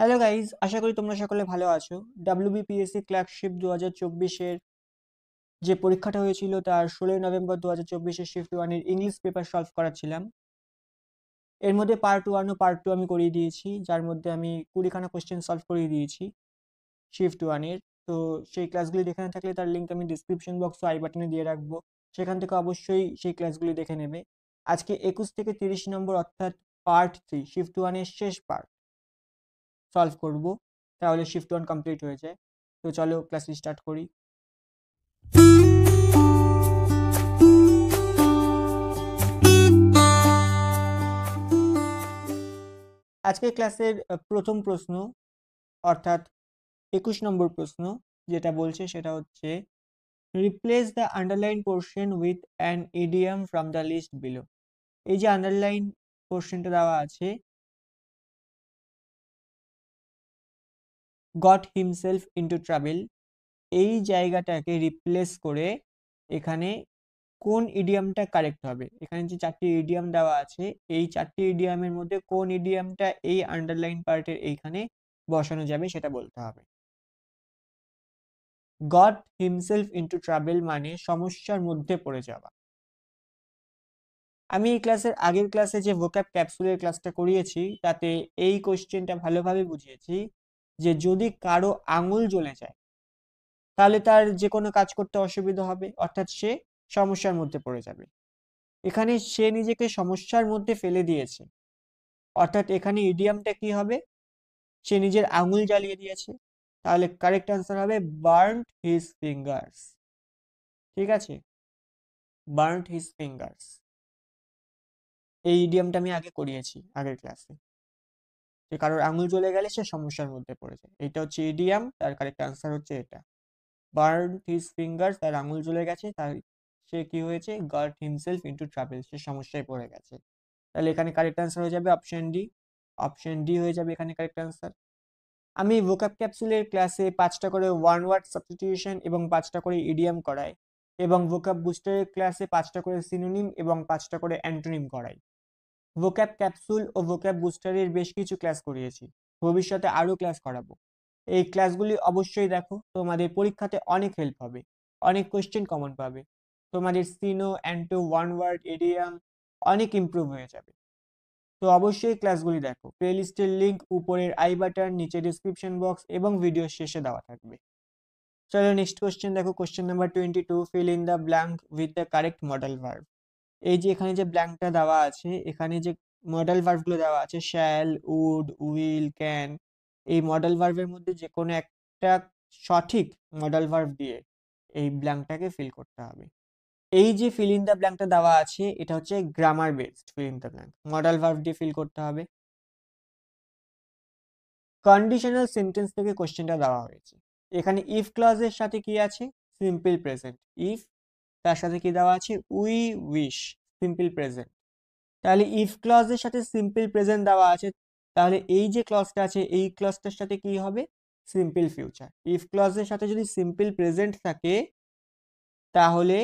Hello guys, আশা করি তোমরা সকলে ভালো আছো। ডাব্লিউবিপিএসসি ক্লার্কশিপ 2024-এর যে পরীক্ষাটা হয়েছিল তার 16ই নভেম্বর 2024-এর শিফট ওয়ানের ইংলিশ পেপার সলভ করাচ্ছিলাম। এর মধ্যে পার্ট 1 ও পার্ট 2 আমি করিয়ে দিয়েছি, যার মধ্যে আমি 20খানা কোশ্চেন সলভ করিয়ে দিয়েছি শিফট ওয়ানের। তো সেই ক্লাসগুলি দেখে না থাকলে তার লিঙ্ক আমি ডিসক্রিপশন বক্স ও আই বাটনে দিয়ে রাখবো, সেখান থেকে অবশ্যই সেই ক্লাসগুলি দেখে নেবে। আজকে 21 থেকে 30 নম্বর অর্থাৎ পার্ট 3 শিফট ওয়ানের শেষ পার্ট সলভ করব, তাহলে শিফট ওয়ান কমপ্লিট হয়ে যায়। তো চলো ক্লাস স্টার্ট করি। আজকের ক্লাসের প্রথম প্রশ্ন অর্থাৎ 21 নম্বর প্রশ্ন যেটা বলছে সেটা হচ্ছে replace the underline portion with an idiom from the list below. এই যে আন্ডারলাইন পোর্শনটা দেওয়া আছে, গট হিমসেলফ ইনটু ট্রাবেল, এই জায়গাটাকে রিপ্লেস করে এখানে কোন ইডিয়ামটা কারেক্ট হবে। এখানে যে 4টি ইডিয়াম দেওয়া আছে, এই 4টি ইডিয়ামের মধ্যে কোন ইডিয়ামটা এই আন্ডারলাইন পার্টের এইখানে বসানো যাবে সেটা বলতে হবে। গট হিমসেলফ ইনটু ট্রাবেল মানে সমস্যার মধ্যে পড়ে যাওয়া। আমি এই ক্লাসের আগের ক্লাসে যে ভোক্যাব ক্যাপসুলের ক্লাসটা করিয়েছি তাতে এই কোশ্চেনটা ভালোভাবে বুঝিয়েছি যে যদি কারো আঙুল জ্বলে যায় তাহলে তার যে কোনো কাজ করতে অসুবিধা হবে, অর্থাৎ সে সমস্যার মধ্যে পড়ে যাবে। এখানে সে নিজেকে সমস্যার মধ্যে ফেলে দিয়েছে, অর্থাৎ এখানে ইডিয়ামটা কি হবে, সে নিজের আঙুল জ্বালিয়ে দিয়েছে। তাহলে কারেক্ট আনসার হবে বার্নড হিজ ফিঙ্গার্স। ঠিক আছে, বার্নড হিজ ফিঙ্গার্স। এই ইডিয়ামটা আমি আগে করিয়েছি আগের ক্লাসে, যে কারোর আঙুল জ্বলে গেলে সে সমস্যার মধ্যে পড়ে যায়। এটা হচ্ছে ইডিয়াম, তার কারেক্ট আনসার হচ্ছে এটা, বার্ন হিজ ফিঙ্গার্স। তার আঙুল জ্বলে গেছে, তার সে কি হয়েছে, গট হিমসেলফ ইনটু ট্রাবেল, সে সমস্যায় পড়ে গেছে। তাহলে এখানে কারেক্ট আনসার হয়ে যাবে অপশন ডি। অপশন ডি হয়ে যাবে এখানে কারেক্ট আনসার। আমি ভোকাব ক্যাপসুলের ক্লাসে 5টা করে ওয়ান ওয়ার্ড সাবস্টিটিউশন এবং 5টা করে ইডিয়াম করাই, এবং ভোকাব বুস্টারের ক্লাসে 5টা করে সিনোনিম এবং 5টা করে অ্যান্টোনিম করাই। ভোক্যাব ক্যাপসুল ও ভোক্যাব বুস্টারের বেশ কিছু ক্লাস করিয়েছি, ভবিষ্যতে আরো ক্লাস করাবো। এই ক্লাসগুলি অবশ্যই দেখো, তোমাদের পরীক্ষাতে অনেক হেল্প হবে, অনেক কোশ্চেন কমন পাবে, তোমাদের সিনো অ্যান্টো ওয়ান ওয়ার্ড ইডিয়াম অনেক ইমপ্রুভ হয়ে যাবে। তো অবশ্যই ক্লাসগুলি দেখো, প্লেলিস্টের লিংক উপরের আই বাটন, নিচে ডিসক্রিপশন বক্স এবং ভিডিও শেষে দেওয়া থাকবে। চলো নেক্সট কোশ্চেন দেখো, question number 22, feel in the blank with the correct modal verb. এই যে এখানে যে ব্ল্যাঙ্কটা দেওয়া আছে, এখানে যে মডেল ভার্বগুলো দেওয়া আছে শ্যাল, উড, উইল, ক্যান, এই মডেল ভার্বের মধ্যে যে কোনো একটা সঠিক মডেল ভার্ব দিয়ে এই ব্ল্যাঙ্কটাকে ফিল করতে হবে। এই যে ফিল ইন দ্য ব্ল্যাঙ্কটা দেওয়া আছে এটা হচ্ছে grammar based feel in the blank, modal verb দিয়ে ফিল করতে হবে। কন্ডিশনাল সেন্টেন্স থেকে কোশ্চেনটা দেওয়া হয়েছে। এখানে ইফ ক্লজের সাথে কি আছে, সিম্পল প্রেজেন্ট। ইফ, তার সাথে কি দেওয়া আছে, উই উইশ, সিম্পল প্রেজেন্ট। তাহলে ইফ ক্লজের সাথে সিম্পল প্রেজেন্ট দেওয়া আছে, তাহলে এই যে ক্লজটা আছে এই ক্লজটার সাথে কি হবে, সিম্পল ফিউচার। ইফ ক্লজের সাথে যদি সিম্পল প্রেজেন্ট থাকে তাহলে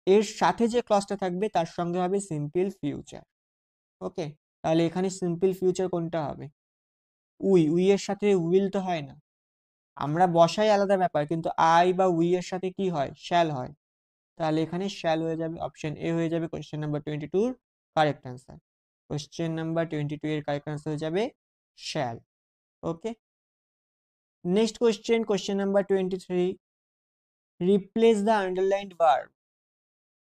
এর সাথে যে ক্লজটা থাকবে তার সঙ্গে হবে সিম্পল ফিউচার। ওকে, তাহলে এখানে সিম্পল ফিউচার কোনটা হবে, উই এর সাথে উইল তো হয় না, আমরা বসাই আলাদা ব্যাপার, কিন্তু আই বা উই এর সাথে কি হয়, শ্যাল হয়। তাহলে এখানে শ্যাল হয়ে যাবে, অপশন এ হয়ে যাবে কোশ্চেন নাম্বার 22 এর কারেক্ট আনসার। কোশ্চেন নাম্বার 22 এর কারেক্ট আনসার হয়ে যাবে shall. Okay, next question, question number 23, replace the underlined verb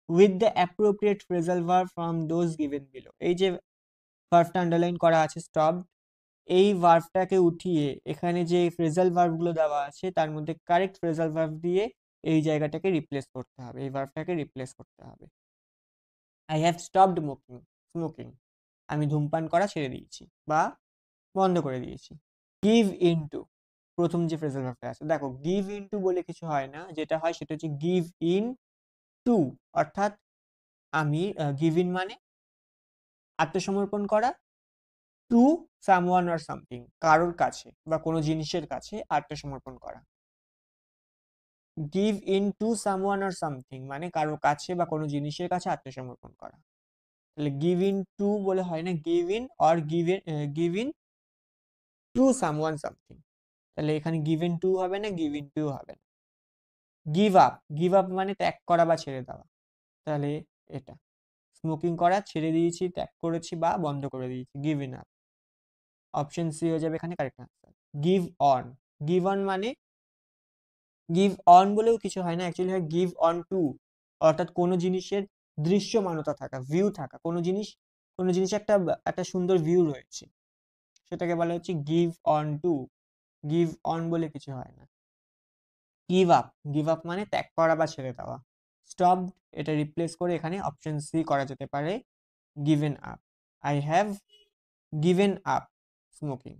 with the appropriate phrasal verb from those given below. এই যে ভার্বটা আন্ডারলাইন করা আছে স্টপ, এই ভার্বটাকে উঠিয়ে এখানে যে ফ্রেজাল ভার্বগুলো দেওয়া আছে তার মধ্যে কারেক্ট ফ্রেজাল ভার্ব দিয়ে এই জায়গাটাকে রিপ্লেস করতে হবে, এই ভার্বটাকে রিপ্লেস করতে হবে। আই হ্যাভ স্টপড স্মোকিং, আমি ধূমপান করা ছেড়ে দিয়েছি বা বন্ধ করে দিয়েছি। গিভ ইনটু, প্রথম যে ফ্রেজাল ভার্বটা আছে, দেখো গিভ ইনটু বলে কিছু হয় না, যেটা হয় সেটা হচ্ছে গিভ ইন টু, অর্থাৎ আমি গিভ ইন মানে আত্মসমর্পণ করা, টু সামওয়ান অর সামথিং, কারোর কাছে বা কোনো জিনিসের কাছে আত্মসমর্পণ করা। Give in to someone or something মানে কারোর কাছে বা কোনো জিনিসের কাছে আত্মসমর্পণ করা। তাহলে গিভ ইন টু বলে হয় না, give in or give in to someone something, তাহলে এখানে গিভেন টু হবে না, গিভিং টু হবে না। গিভ আপ, গিভ আপ মানে ত্যাগ করা বা ছেড়ে দেওয়া, তাহলে এটা স্মোকিং করা ছেড়ে দিয়েছি, ত্যাগ করেছি বা বন্ধ করে দিয়েছি, গিভিং আপ। অপশন সি হয়ে যাবে এখানে correct answer. Give on, give on মানে গিভ অন বলেও কিছু হয় না, অ্যাকচুয়ালি হয় গিভ অন টু, অর্থাৎ কোনো জিনিসের দৃশ্যমানতা থাকা, ভিউ থাকা, কোনো জিনিস একটা একটা সুন্দর ভিউ রয়েছে, সেটাকে বলা হচ্ছে give on to. Give on বলে কিছু হয় না। গিভ আপ, গিভ আপ মানে ত্যাগ করা বা ছেড়ে দেওয়া। স্টপ, এটা রিপ্লেস করে এখানে অপশন সি করা যেতে পারে, given up. I have given up smoking.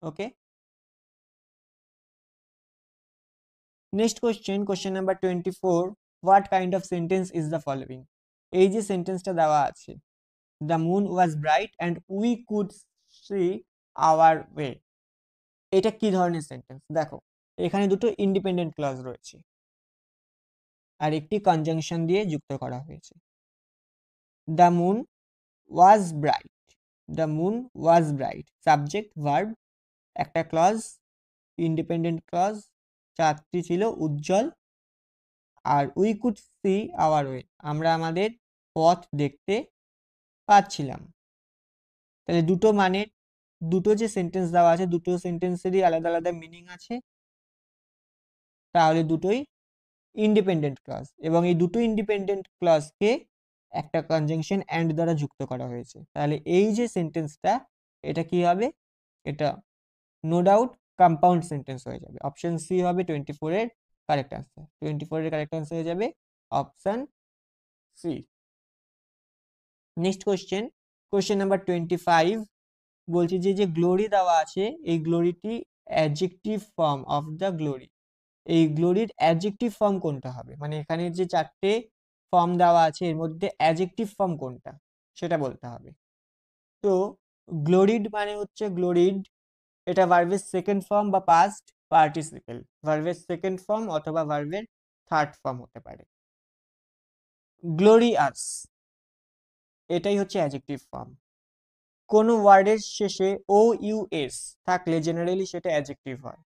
Okay, next question, question number 24, what kind of sentence is the following. এই যে সেন্টেন্সটা দেওয়া আছে, the moon was bright and we could see our way, এটা কি ধরনের সেন্টেন্স? দেখো এখানে দুটো ইন্ডিপেন্ডেন্ট ক্লজ রয়েছে আর একটি কনজাংশন দিয়ে যুক্ত করা হয়েছে। The moon was bright, the moon was bright, subject verb, একটা ক্লজ, ইন্ডিপেন্ডেন্ট ক্লজ, চারটি ছিল উজ্জ্বল, আর we could see our way, আমরা আমাদের পথ দেখতে পাচ্ছিলাম। তাহলে দুটো মানে, দুটো যে সেন্টেন্স দেওয়া আছে, দুটো সেন্টেন্সেরই আলাদা আলাদা মিনিং আছে, তাহলে দুটোই ইন্ডিপেন্ডেন্ট ক্লজ, এবং এই দুটো ইন্ডিপেন্ডেন্ট ক্লজকে একটা কনজাংশন অ্যান্ড দ্বারা যুক্ত করা হয়েছে। তাহলে এই যে সেন্টেন্সটা, এটা কি হবে? এটা নো ডাউট কম্পাউন্ড সেন্টেন্স হয়ে যাবে। অপশন সি হবে 24 এর কারেক্ট আনসার। 24 এর কারেক্ট আনসার হয়ে যাবে option C. Next question, question number 25, বলছি যে যে গ্লোরি দেওয়া আছে, এই গ্লোরিটি adjective form of the glory, এই গ্লোরির অ্যাডজেক্টিভ ফর্ম কোনটা হবে? মানে এখানে যে চারটে ফর্ম দেওয়া আছে এর মধ্যে অ্যাডজেক্টিভ ফর্ম কোনটা সেটা বলতে হবে। তো গ্লোরিড মানে হচ্ছে গ্লোরিড, এটা ভার্বের সেকেন্ড ফর্ম বা পাস্ট পার্টিসিপেল, ভার্বের সেকেন্ড ফর্ম অথবা ভার্বের থার্ড ফর্ম হতে পারে। গ্লোরিয়াস, এটাই হচ্ছে অ্যাডজেক্টিভ ফর্ম। কোনো ওয়ার্ডের শেষে ও ইউ এস থাকলে জেনারেলি সেটা অ্যাডজেক্টিভ হয়,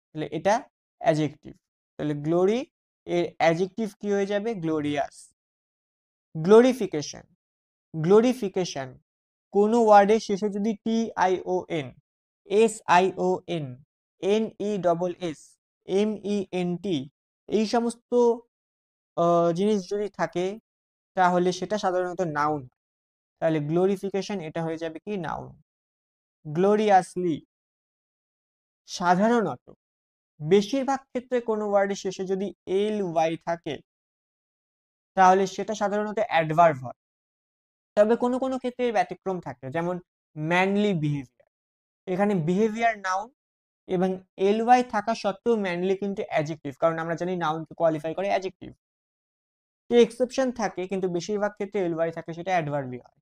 তাহলে এটা অ্যাডজেক্টিভ। তাহলে গ্লোরি এর অ্যাডজেক্টিভ কি হয়ে যাবে? গ্লোরিয়াস। গ্লোরিফিকেশন, গ্লোরিফিকেশন, কোনো ওয়ার্ডের শেষে যদি T I O N, S I O N, N E double S, M E N T, এই সমস্ত জিনিস যদি থাকে তাহলে সেটা সাধারণত নাউন। তাহলে গ্লোরিফিকেশন এটা হয়ে যাবে কি? নাউন। গ্লোরিয়াসলি, সাধারণত, বেশিরভাগ ক্ষেত্রে কোনো ওয়ার্ডের শেষে যদি এল ওয়াই থাকে তাহলে সেটা সাধারণত অ্যাডভার্ব হয়। তবে কোনো কোনো ক্ষেত্রে ব্যতিক্রম থাকে, যেমন ম্যানলি বিহেভিয়ার, এখানে বিহেভিয়ার নাউন এবং এল ওয়াই থাকা সত্ত্বেও ম্যানলি কিন্তু অ্যাডজেক্টিভ, কারণ আমরা জানি নাউনকে কোয়ালিফাই করে অ্যাডজেক্টিভ। এক্সেপশন থাকে, কিন্তু বেশিরভাগ ক্ষেত্রে এল ওয়াই থাকে, সেটা অ্যাডভার্বই হয়।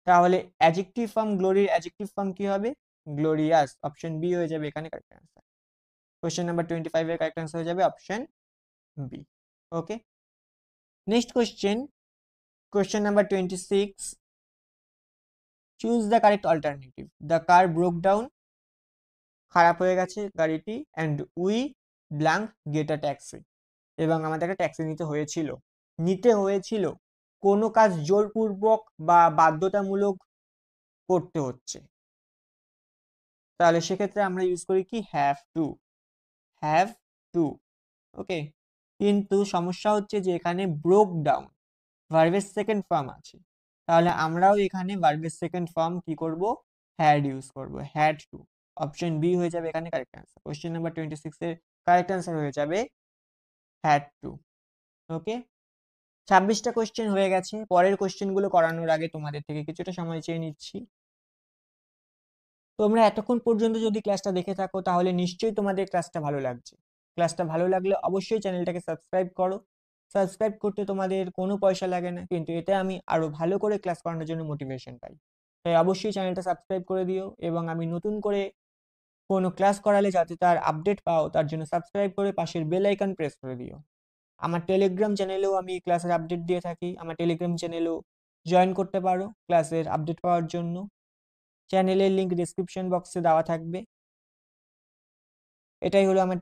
তাহলে অ্যাডজেক্টিভ ফর্ম গ্লোরির অ্যাডজেক্টিভ ফর্ম কি হবে? গ্লোরিয়াস। অপশন বি হয়ে যাবে এখানে কারেক্ট অ্যান্সার। কোশ্চেন নাম্বার 25 এর কারেক্ট অ্যান্সার হয়ে যাবে option B. Okay, next question, question number 26, choose the correct alternative. The car broke down, খারাপ হয়ে গেছে গাড়িটি, and we blank get a taxi, এবং আমাদের একটা ট্যাক্সি নিতে হয়েছিল, কোনো কাজ জোরপূর্বক বা বাধ্যতামূলক করতে হচ্ছে, তাহলে সেক্ষেত্রে আমরা ইউজ করি কি? Have to, have to. Okay, কিন্তু সমস্যা হচ্ছে যে এখানে ব্রোক ডাউন ভার্বের সেকেন্ড ফর্ম আছে, তাহলে আমরাও এখানে ভার্বের সেকেন্ড ফর্ম কি করব? হ্যাড ইউজ করব, হ্যাড টু। অপশন বি হয়ে যাবে এখানে কারেক্ট অ্যান্সার। কোশ্চেন নাম্বার 26 এর কারেক্ট অ্যান্সার হয়ে যাবে হ্যাড টু। ওকে, 26টা কোশ্চেন হয়ে গেছে। পরের কোশ্চেনগুলো করানোর আগে তোমাদের থেকে কিছুটা সময় চেয়ে নিচ্ছি। তোমরা এতক্ষণ পর্যন্ত যদি ক্লাসটা দেখে থাকো তাহলে নিশ্চয়ই তোমাদের ক্লাসটা ভালো লাগছে। ক্লাসটা ভালো লাগলে অবশ্যই চ্যানেলটাকে সাবস্ক্রাইব করো। সাবস্ক্রাইব করতে তোমাদের কোনো পয়সা লাগে না, কিন্তু এতে আমি আরো ভালো করে ক্লাস করানোর জন্য মোটিভেশন পাই। তাই অবশ্যই চ্যানেলটা সাবস্ক্রাইব করে দিও, এবং আমি নতুন করে কোনো ক্লাস করালে যাতে তার আপডেট পাও তার জন্য সাবস্ক্রাইব করে পাশের বেল আইকন প্রেস করে দিও। আমার টেলিগ্রাম চ্যানেলেও আমি ক্লাসের আপডেট দিয়ে থাকি, আমার টেলিগ্রাম চ্যানেলেও জয়েন করতে পারো ক্লাসের আপডেট পাওয়ার জন্য। চ্যানেলের লিঙ্ক ডেসক্রিপশন বক্সে দেওয়া থাকবে। এটাই হলো আমার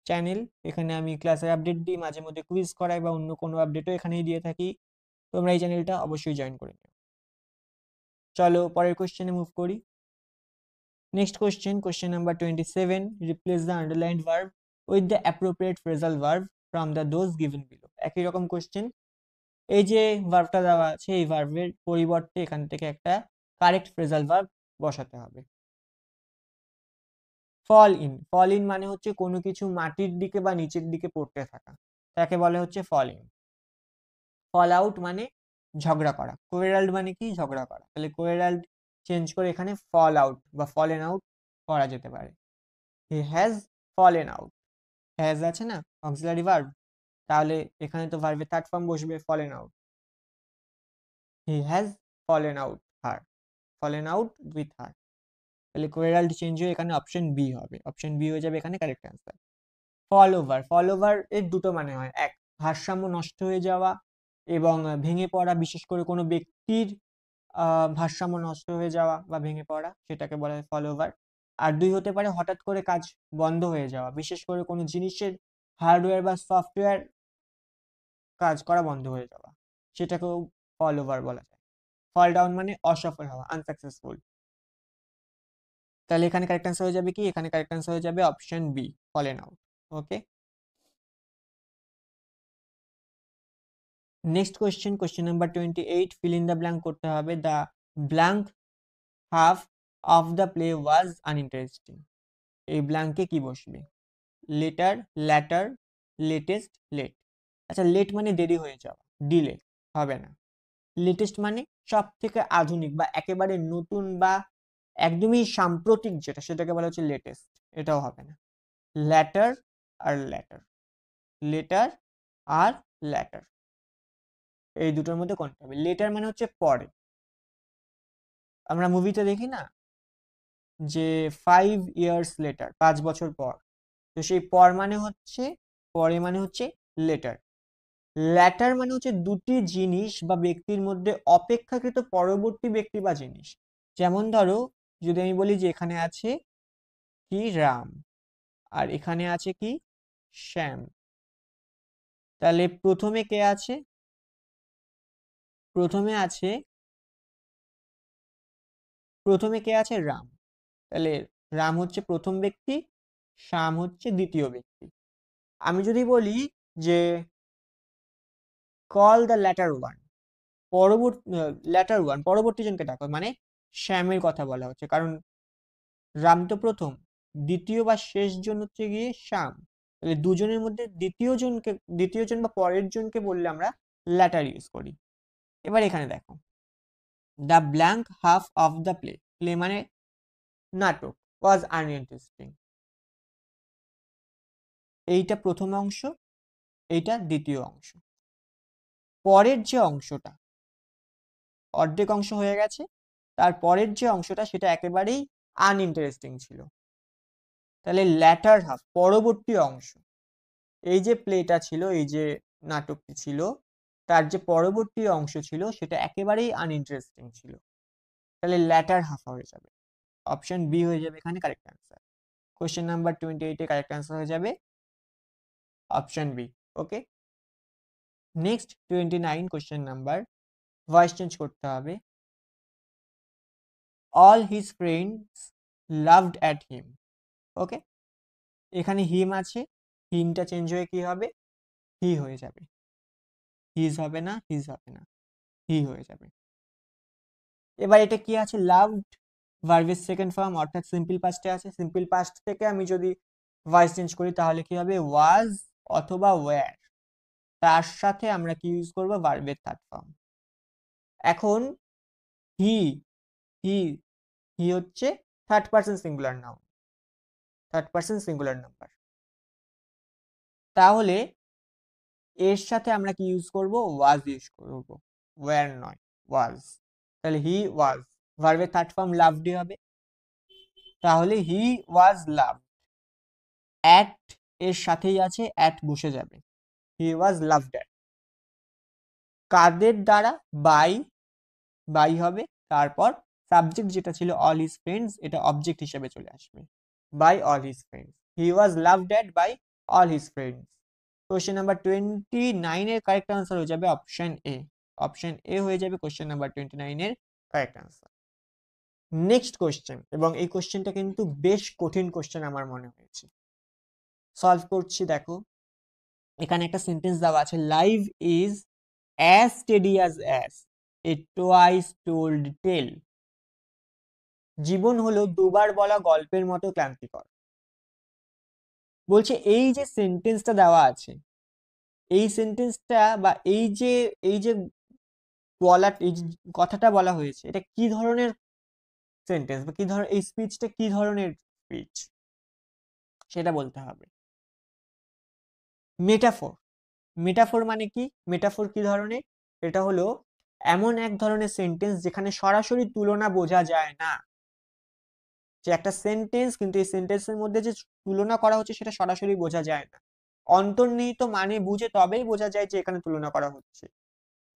চ্যানেল। এখানে আমি ক্লাসের আপডেট দিই, মাঝে মধ্যে কুইজ করাই বা অন্য কোনো আপডেটও এখানেই দিয়ে থাকি। তোমরা এই চ্যানেলটা অবশ্যই জয়েন করে নিও। চলো পরের কোশ্চেনে মুভ করি। Next question number 27, replace the underlined verb with the appropriate phrasal verb from the those given below. একই রকম কোশ্চেন। এই যে ভার্বটা দেওয়া আছে, এই ভার্বের পরিবর্তে এখান থেকে একটা কারেক্ট ফ্রেজাল ভার্ব বসাতে হবে। ফল ইন মানে হচ্ছে কোনো কিছু মাটির দিকে বা নিচের দিকে পড়তে থাকা, তাকে বলে হচ্ছে ফল ইন। ফল আউট মানে ঝগড়া করা। কোয়েরাল্ড মানে কি? ঝগড়া করা। তাহলে কোয়েরাল্ড চেঞ্জ করে এখানে ফল আউট বা ফলেন আউট করা যেতে পারে। He has fallen out. Has আছে না অক্সিলারি ভার্ব, তাহলে এখানে তো ভার্বের থার্ড ফর্ম বসবে fallen out. He has fallen out her, fallen out with her. তাহলে কোয়েরাল্ড চেঞ্জ হয়ে এখানে অপশন বি হবে, অপশন বি হয়ে যাবে এখানে কারেক্ট অ্যান্সার। ফল ওভার এর দুটো মানে হয়, এক ভারসাম্য নষ্ট হয়ে যাওয়া এবং ভেঙে পড়া, বিশেষ করে কোনো ব্যক্তির ভারসাম্য নষ্ট হয়ে যাওয়া বা ভেঙে পড়া, সেটাকে বলা হয় ফল ওভার। আর দুই হতে পারে হঠাৎ করে কাজ বন্ধ হয়ে যাওয়া, বিশেষ করে কোনো জিনিসের হার্ডওয়্যার বা সফটওয়্যার কাজ করা বন্ধ হয়ে যাওয়া, সেটাকেও ফল ওভার বলা যায়। ফল ডাউন মানে অসফল হওয়া, আনসাকসেসফুল। তাহলে এখানে কারেক্ট অ্যান্সার হয়ে যাবে কি? এখানে কারেক্ট অ্যান্সার হয়ে যাবে option B, fallen out. Okay, next question number 28, fill in the blank করতে হবে। The blank half of the play was uninteresting. এই ব্ল্যাঙ্কে কি বসবে? Letter, latter, latest, late. আচ্ছা, লেট মানে দেরি হয়ে যাওয়া, ডিলে হবে না। লেটেস্ট মানে সব থেকে আধুনিক বা একেবারে নতুন বা একদমই সাম্প্রতিক যেটা, সেটাকে বলা হচ্ছে লেটেস্ট, এটাও হবে না। ল্যাটার আর ল্যাটার, লেটার আর ল্যাটার, এই দুটোর মধ্যে কোনটা হবে? লেটার মানে হচ্ছে পরে। আমরা মুভিতে দেখি না যে 5 years later, 5 বছর পর, তো সেই পর মানে হচ্ছে, পরে মানে হচ্ছে লেটার। ল্যাটার মানে হচ্ছে দুটি জিনিস বা ব্যক্তির মধ্যে অপেক্ষাকৃত পরবর্তী ব্যক্তি বা জিনিস। যেমন ধরো, যদি আমি বলি যে এখানে আছে কি রাম আর এখানে আছে কি শ্যাম, তাহলে প্রথমে কে আছে? প্রথমে আছে, প্রথমে কে আছে? রাম। তাহলে রাম হচ্ছে প্রথম ব্যক্তি, শ্যাম হচ্ছে দ্বিতীয় ব্যক্তি। আমি যদি বলি যে কল দ্য ল্যাটার ওয়ান, পরবর্তী ল্যাটার ওয়ান পরবর্তী জনকে ডাকো, মানে শ্যামের কথা বলা হচ্ছে, কারণ রাম তো প্রথম, দ্বিতীয় বা শেষ জন হচ্ছে গিয়ে শ্যাম। তাহলে দুজনের মধ্যে দ্বিতীয় জন বা পরের জনকে বললে আমরা ল্যাটার ইউজ করি। এবার এখানে দেখো, the blank half of the play, play মানে নাটক, ওয়াজ আনইন্টারেস্টিং। এইটা প্রথম অংশ, এইটা দ্বিতীয় অংশ। পরের যে অংশটা, অর্ধেক অংশ হয়ে গেছে, তার পরের যে অংশটা সেটা একেবারেই আনইন্টারেস্টিং ছিল। তাহলে ল্যাটার হাফ, পরবর্তী অংশ, এই যে প্লেটা ছিল, এই যে নাটকটি ছিল, তার যে পরবর্তী অংশ ছিল সেটা একেবারেই আনইন্টারেস্টিং ছিল। তাহলে ল্যাটার হাফ হয়ে যাবে, অপশন বি হয়ে যাবে এখানে কারেক্ট অ্যান্সার। কোশ্চেন নাম্বার 28 এ কারেক্ট অ্যান্সার হয়ে যাবে option B. Okay, next 29 question number, voice change করতে হবে। All his friends laughed at him. Okay, এখানে হিম আছে, হিমটা চেঞ্জ হয়ে কি হবে? হি হয়ে যাবে। হিজ হবে না, হিজ হবে না, হি হয়ে যাবে। এবার এটা কি আছে? লাভড ভার্বের সেকেন্ড ফর্ম, অর্থাৎ সিম্পল পাস্টে আছে। সিম্পল পাস্ট থেকে আমি যদি ভয়েস চেঞ্জ করি তাহলে কি হবে? ওয়াজ অথবা ওয়্যার, তার সাথে আমরা কি ইউজ করব? ভার্বের থার্ড ফর্ম। এখন হি হি হি হচ্ছে third person singular noun, third person singular number, তাহলে এর সাথে আমরা কি ইউজ করব? ওয়াজ ইউজ করব, ওয়্যার নয়, ওয়াজ। তাহলে হি ওয়াজ, ভার্বের থার্ড ফর্ম লাভড হবে, তাহলে হি ওয়াজ লাভ। অ্যাট এর সাথেই আছে, অ্যাট বসে যাবে, হি ওয়াজ লাভড অ্যাট। কাদের দ্বারা? বাই, বাই হবে, তারপর সাবজেক্ট যেটা ছিল অল হিজ ফ্রেন্ডস, এটা অবজেক্ট হিসেবে চলে আসবে, by all his friends, he was loved at by all his friends. Question number 29 এর কারেক্ট আনসার হয়ে যাবে অপশন এ। অপশন এ হয়ে যাবে কোশ্চেন নাম্বার 29 এর কারেক্ট আনসার। নেক্সট কোশ্চেন, এবং এই কোশ্চেনটা কিন্তু বেশ কঠিন কোশ্চেন আমার মনে হয়েছে। সলভ করছি, দেখো এখানে একটা সেন্টেন্স দেওয়া আছে, life is as steady as a twice told tale. জীবন হলো দুবার বলা গল্পের মতো ক্লান্তিকর। বলছে এই যে সেন্টেন্সটা দেওয়া আছে, এই সেন্টেন্সটা বা এই যে এই যে কথাটা বলা হয়েছে, এটা কি ধরনের সেন্টেন্স বা কি ধরনের, এই স্পিচটা কি ধরনের স্পিচ সেটা বলতে হবে। মেটাফোর। মেটাফোর মানে কি? মেটাফোর কি ধরনের? এটা হলো এমন এক ধরনের সেন্টেন্স যেখানে সরাসরি তুলনা বোঝা যায় না। যে একটা সেন্টেন্স, কিন্তু এই সেন্টেন্সের মধ্যে যে তুলনা করা হচ্ছে সেটা সরাসরি বোঝা যায় না, অন্তর্নিহিত মানে বুঝে তবেই বোঝা যায় যে এখানে তুলনা করা হচ্ছে।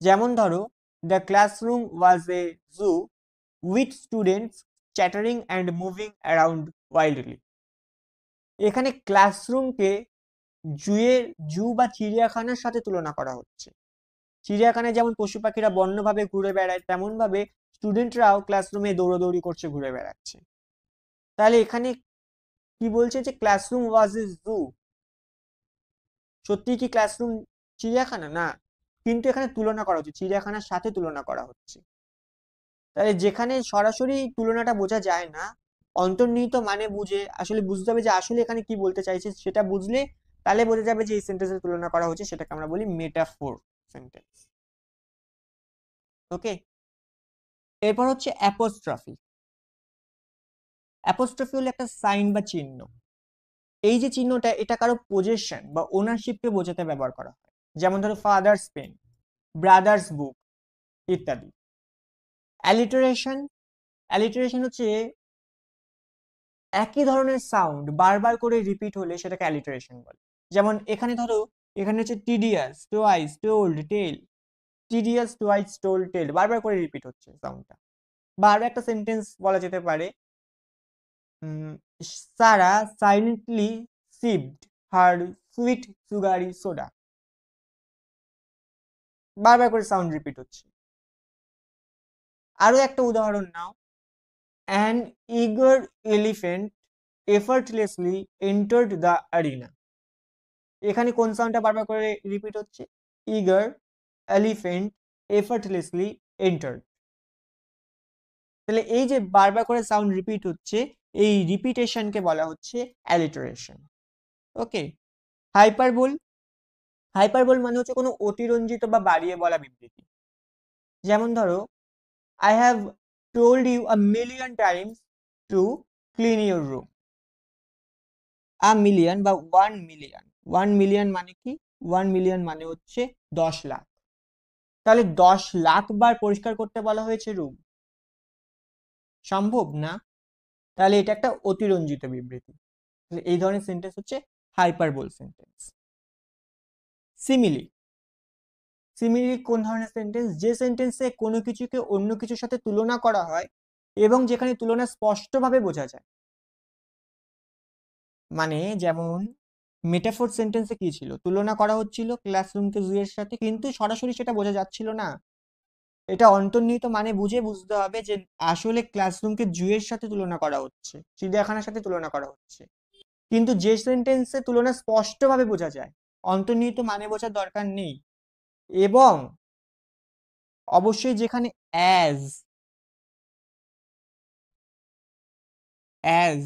যেমন ধরো, the classroom was a zoo with students chattering and moving around wildly. এখানে ক্লাসরুমকে জু বা চিড়িয়াখানার সাথে তুলনা করা হচ্ছে। চিড়িয়াখানায় যেমন পশু পাখিরা বন্যভাবে ঘুরে বেড়ায়, তেমন ভাবে স্টুডেন্টরাও ক্লাসরুমে দৌড়াদৌড়ি করছে, ঘুরে বেড়াচ্ছে। তাহলে এখানে কি বলছে যে ক্লাসরুম ওয়াজ এ জু, সত্যি কি ক্লাসরুম চিড়িয়াখানা? না, কিন্তু এখানে তুলনা করা হচ্ছে, চিড়িয়াখানার সাথে তুলনা করা হচ্ছে। তাহলে যেখানে সরাসরি তুলনাটা বোঝা যায় না, অন্তর্নিহিত মানে বুঝে আসলে বুঝতে হবে যে আসলে এখানে কি বলতে চাইছে, সেটা বুঝলে তাহলে বোঝা যাবে যে এই সেন্টেন্সের তুলনা করা হচ্ছে, সেটাকে আমরা বলি মেটাফোর সেন্টেন্স। ওকে, এরপর হচ্ছে অ্যাপোস্ট্রফি। অ্যাপোস্ট্রফি হলো একটা সাইন বা চিহ্ন। এই যে চিহ্নটা, এটা কারো পজেশন বা ওনারশিপকে বোঝাতে ব্যবহার করা হয়। যেমন ধরো ফাদার্স পেন, ব্রাদার্স বুক ইত্যাদি। অ্যালিটারেশন। অ্যালিটারেশন হচ্ছে একই ধরনের সাউন্ড বারবার করে রিপিট হলে সেটাকে অ্যালিটারেশন বলে। যেমন এখানে ধরো, এখানে হচ্ছে টিডিয়াস, টোয়াইস, টোল্ড, টেল। টিডিয়াস, টোয়াইস, টোল্ড, টেল বারবার করে রিপিট হচ্ছে সাউন্ডটা। বা আরো একটা সেন্টেন্স বলা যেতে পারে, Sara silently sipped her sweet sugary soda. বারবার করে সাউন্ড রিপিট হচ্ছে। আরো একটা উদাহরণ নাও, an eager elephant effortlessly entered the arena. এখানে কোন সাউন্ডটা বারবার করে রিপিট হচ্ছে? Eager elephant effortlessly entered. তাহলে এই যে বারবার করে সাউন্ড রিপিট হচ্ছে, এই রিপিটেশনকে বলা হচ্ছে অ্যালিটারেশন। ওকে, হাইপারবোল। হাইপারবোল মানে হচ্ছে কোনো অতিরঞ্জিত বা বাড়িয়ে বলা বিবৃতি। যেমন ধরো, I have told you a million times to clean your room. A million বা 1 মিলিয়ন, 1 মিলিয়ন মানে কি? 1 মিলিয়ন মানে হচ্ছে 10 লাখ। তাহলে 10 লাখ বার পরিষ্কার করতে বলা হয়েছে রুম, সম্ভব না। তাহলে এটা একটা অতিরঞ্জিত বিবৃতি। এই ধরনের সেন্টেন্স হচ্ছে হাইপারবোল সেন্টেন্স। সিমিলি। সিমিলি কোন ধরনের সেন্টেন্স? যে সেন্টেন্সে কোনো কিছুকে অন্য কিছুর সাথে তুলনা করা হয় এবং যেখানে তুলনা স্পষ্টভাবে বোঝা যায়। মানে যেমন মেটাফোর সেন্টেন্সে কি ছিল? তুলনা করা হচ্ছিল ক্লাসরুমকে জু এর সাথে, কিন্তু সরাসরি সেটা বোঝা যাচ্ছিল না। এটা অন্তর্নিহিত মানে বুঝে বুঝতে হবে যে আসলে ক্লাসরুমকে জু এর সাথে তুলনা করা হচ্ছে, চিড়িয়াখানার সাথে তুলনা করা হচ্ছে। কিন্তু যে সেন্টেন্সে তুলনা স্পষ্টভাবে বোঝা যায়, অন্তর্নিহিত মানে বোঝার দরকার নেই। এবং অবশ্যই যেখানে অ্যাজ অ্যাজ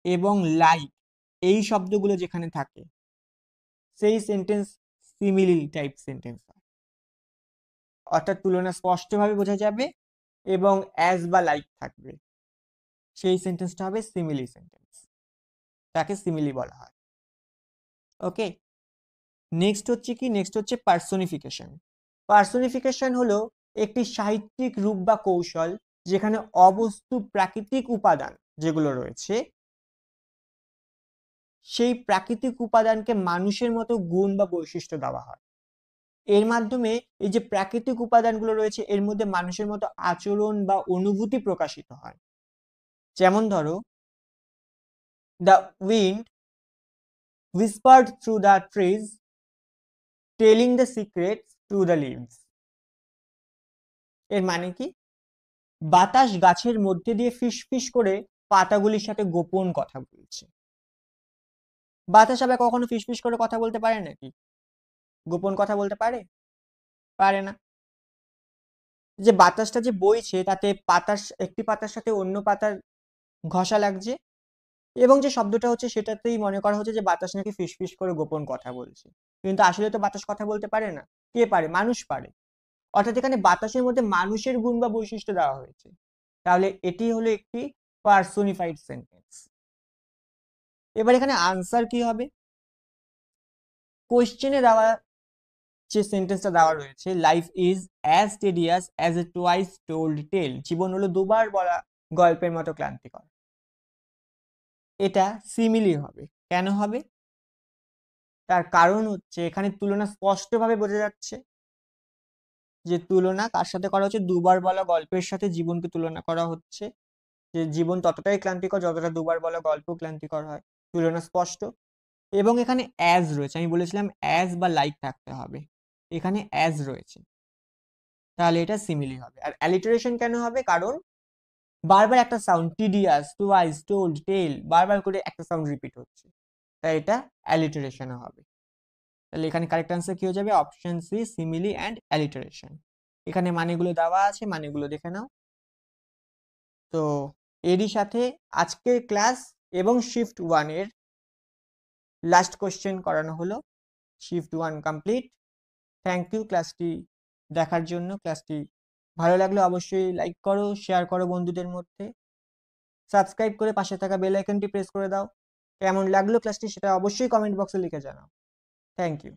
এবং লাইক এই শব্দগুলো যেখানে থাকে, সেই সেন্টেন্স সিমিলি টাইপ সেন্টেন্স। অর্থাৎ তুলনা স্পষ্টভাবে বোঝা যাবে এবং অ্যাজ বা লাইক থাকবে, সেই সেন্টেন্সটা হবে সিমিলি সেন্টেন্স, তাকে সিমিলি বলা হয়। ওকে, নেক্সট হচ্ছে কি? নেক্সট হচ্ছে পার্সোনিফিকেশন। পার্সোনিফিকেশন হলো একটি সাহিত্যিক রূপ বা কৌশল যেখানে অবস্তু প্রাকৃতিক উপাদান যেগুলো রয়েছে, সেই প্রাকৃতিক উপাদানকে মানুষের মতো গুণ বা বৈশিষ্ট্য দেওয়া হয়। এর মাধ্যমে এই যে প্রাকৃতিক উপাদানগুলো রয়েছে এর মধ্যে মানুষের মতো আচরণ বা অনুভূতি প্রকাশিত হয়। যেমন ধরো, the wind whispered through the trees, telling the secrets to the leaves. এর মানে কি? বাতাস গাছের মধ্যে দিয়ে ফিসফিস করে পাতাগুলির সাথে গোপন কথা বলছে। বাতাস আবার কখনো ফিসফিস করে কথা বলতে পারে নাকি? গোপন কথা বলতে পারে? পারে না। যে বাতাসটা যে বইছে তাতে একটি পাতার সাথে অন্য পাতার ঘষা লাগছে এবং যে শব্দটা হচ্ছে সেটাতেই মনে করা হচ্ছে যে বাতাস নাকি ফিসফিস করে গোপন কথা বলছে। কিন্তু আসলে তো বাতাস কথা বলতে পারে না। কে পারে? মানুষ পারে। অর্থাৎ এখানে বাতাসের মধ্যে মানুষের গুণ বা বৈশিষ্ট্য দেওয়া হয়েছে। তাহলে এটি হলো একটি পার্সোনিফাইড সেন্টেন্স। এবার এখানে আনসার কি হবে? কোশ্চেনে দেওয়া যে সেন্টেন্সটা দেওয়া রয়েছে, life is as tedious as a twice told tale, জীবন হলো দুবার বলা গল্পের মতো ক্লান্তিকর। এটা সিমিলি হবে। কেন হবে? তার কারণ হচ্ছে এখানে তুলনা স্পষ্টভাবে বোঝা যাচ্ছে যে তুলনা কার সাথে করা হচ্ছে? দুবার বলা গল্পের সাথে জীবনকে তুলনা করা হচ্ছে। যে জীবন ততটাই ক্লান্তিকর যতটা দুবার বলা গল্প ক্লান্তিকর হয়। তুলনা স্পষ্ট। এবং এখানে অ্যাজ রয়েছে, আমি বলেছিলাম অ্যাজ বা লাইক থাকতে হবে, এখানে অ্যাজ রয়েছে, তাহলে এটা সিমিলি হবে। আর অ্যালিটারেশন কেন হবে? কারণ বারবার একটা সাউন্ড, টিডিয়াস, টুয়াইস, টোল্ড, টেল, বারবার করে একটা সাউন্ড রিপিট হচ্ছে, তাই এটা অ্যালিটারেশন হবে। তাহলে এখানে কারেক্ট আনসার কি হয়ে যাবে? Option C, simile and alliteration. এখানে মানেগুলো দেওয়া আছে, মানেগুলো দেখে নাও। তো এরই সাথে আজকের ক্লাস এবং শিফট 1 এর লাস্ট কোশ্চেন করানো হলো। Shift 1 complete. থ্যাংক ইউ ক্লাসটি দেখার জন্য। ক্লাসটি ভালো লাগলে অবশ্যই লাইক করো, শেয়ার করো বন্ধুদের মধ্যে, সাবস্ক্রাইব করে পাশে থাকা বেল আইকনটি প্রেস করে দাও। কেমন লাগলো ক্লাসটি সেটা অবশ্যই কমেন্ট বক্সে লিখে জানাও। Thank you.